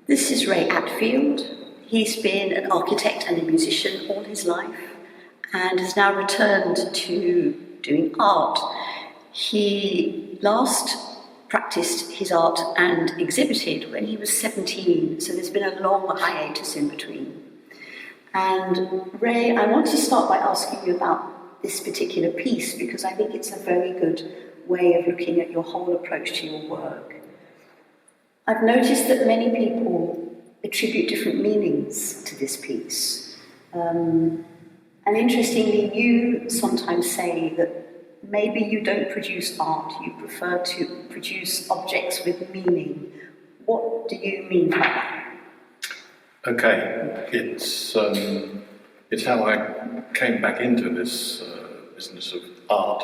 This is Ray Attfield. He's been an architect and a musician all his life and has now returned to doing art. He last practiced his art and exhibited when he was 17, so there's been a long hiatus in between. And Ray, I want to start by asking you about this particular piece because I think it's a very good way of looking at your whole approach to your work. I've noticed that many people attribute different meanings to this piece. And interestingly, you sometimes say that maybe you don't produce art, you prefer to produce objects with meaning. What do you mean by that? Okay, it's how I came back into this business of art,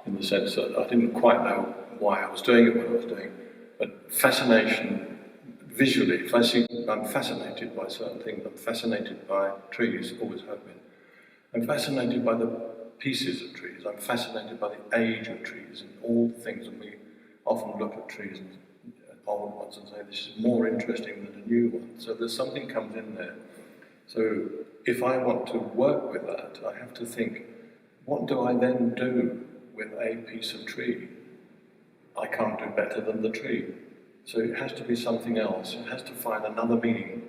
in the sense that I didn't quite know why I was doing it, what I was doing, but fascination, visually, if I see, I'm fascinated by certain things. I'm fascinated by trees, always have been. I'm fascinated by the pieces of trees. I'm fascinated by the age of trees and all the things, and we often look at trees and old ones and say this is more interesting than a new one. So there's something comes in there. So if I want to work with that, I have to think, what do I then do with a piece of tree? I can't do better than the tree. So it has to be something else. It has to find another meaning.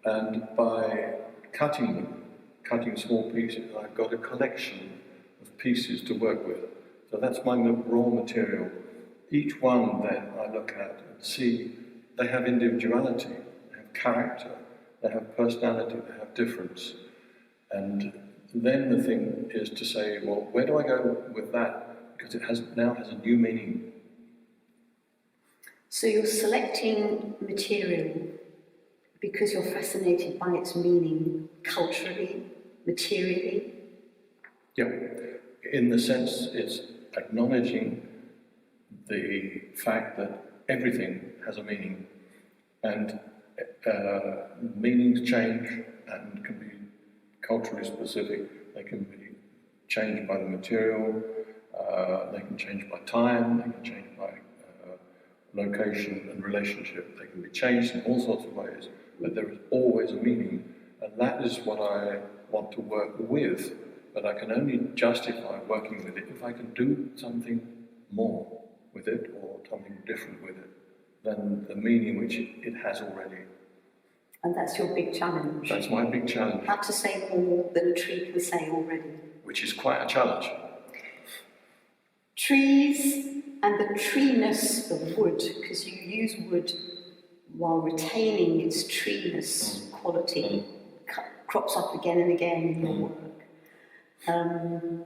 And by cutting small pieces, I've got a collection of pieces to work with. So that's my raw material. Each one then I look at and see they have individuality, they have character, they have personality, they have difference. And then the thing is to say, well, where do I go with that? Because it now has a new meaning. So you're selecting material because you're fascinated by its meaning culturally, materially? Yeah, in the sense it's acknowledging the fact that everything has a meaning, and meanings change and can be culturally specific. They can be changed by the material, they can change by time, they can change by location and relationship. They can be changed in all sorts of ways, but there is always a meaning, and that is what I want to work with. But I can only justify working with it if I can do something more with it, or something different with it, than the meaning which it has already. And that's your big challenge? That's my big challenge. How to say more than a tree can say already. Which is quite a challenge. Trees and the treeness of wood, because you use wood while retaining its treeness quality, crops up again and again in your work. And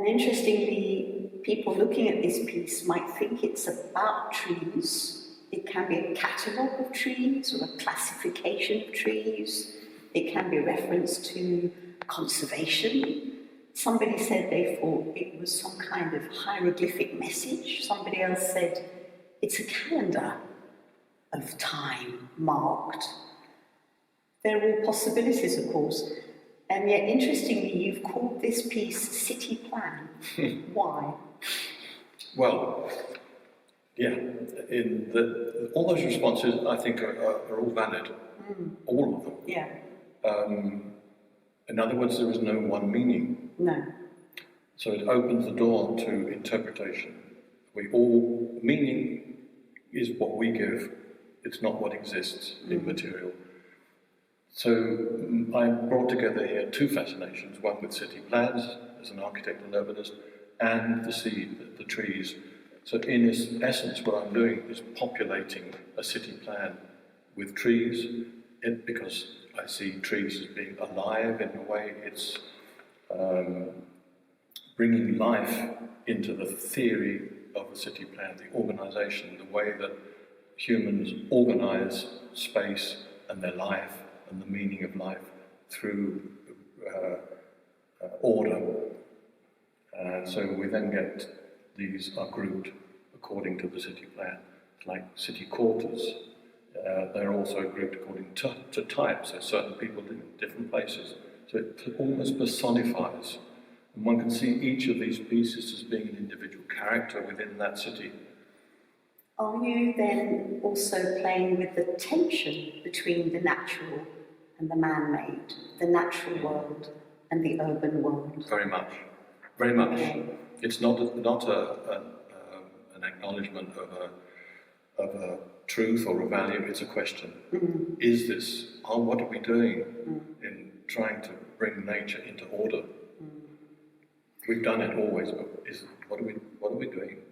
interestingly, people looking at this piece might think it's about trees. It can be a catalogue of trees or a classification of trees. It can be a reference to conservation. Somebody said they thought it was some kind of hieroglyphic message. Somebody else said it's a calendar of time marked. They're all possibilities, of course. And yet, interestingly, you've called this piece City Plan. Why? Well, yeah, all those responses I think are all valid, all of them. Yeah. In other words, there is no one meaning. No. So it opens the door to interpretation. Meaning is what we give, it's not what exists in material. So I brought together here two fascinations, one with city plans as an architect and urbanist, and the sea, the trees. So in essence, what I'm doing is populating a city plan with trees, because I see trees as being alive in a way. It's bringing life into the theory of the city plan, the organisation, the way that humans organise space and their life and the meaning of life through order. So we then get these are grouped according to the city plan, like city quarters. They're also grouped according to types, so certain people live in different places. So it almost personifies. And one can see each of these pieces as being an individual character within that city. Are you then also playing with the tension between the natural and the man-made, the natural world and the urban world? Very much, very much. Okay. It's not an acknowledgement of a truth or a value. It's a question. Is this? What are we doing in trying to bring nature into order? We've done it always, but what are we doing?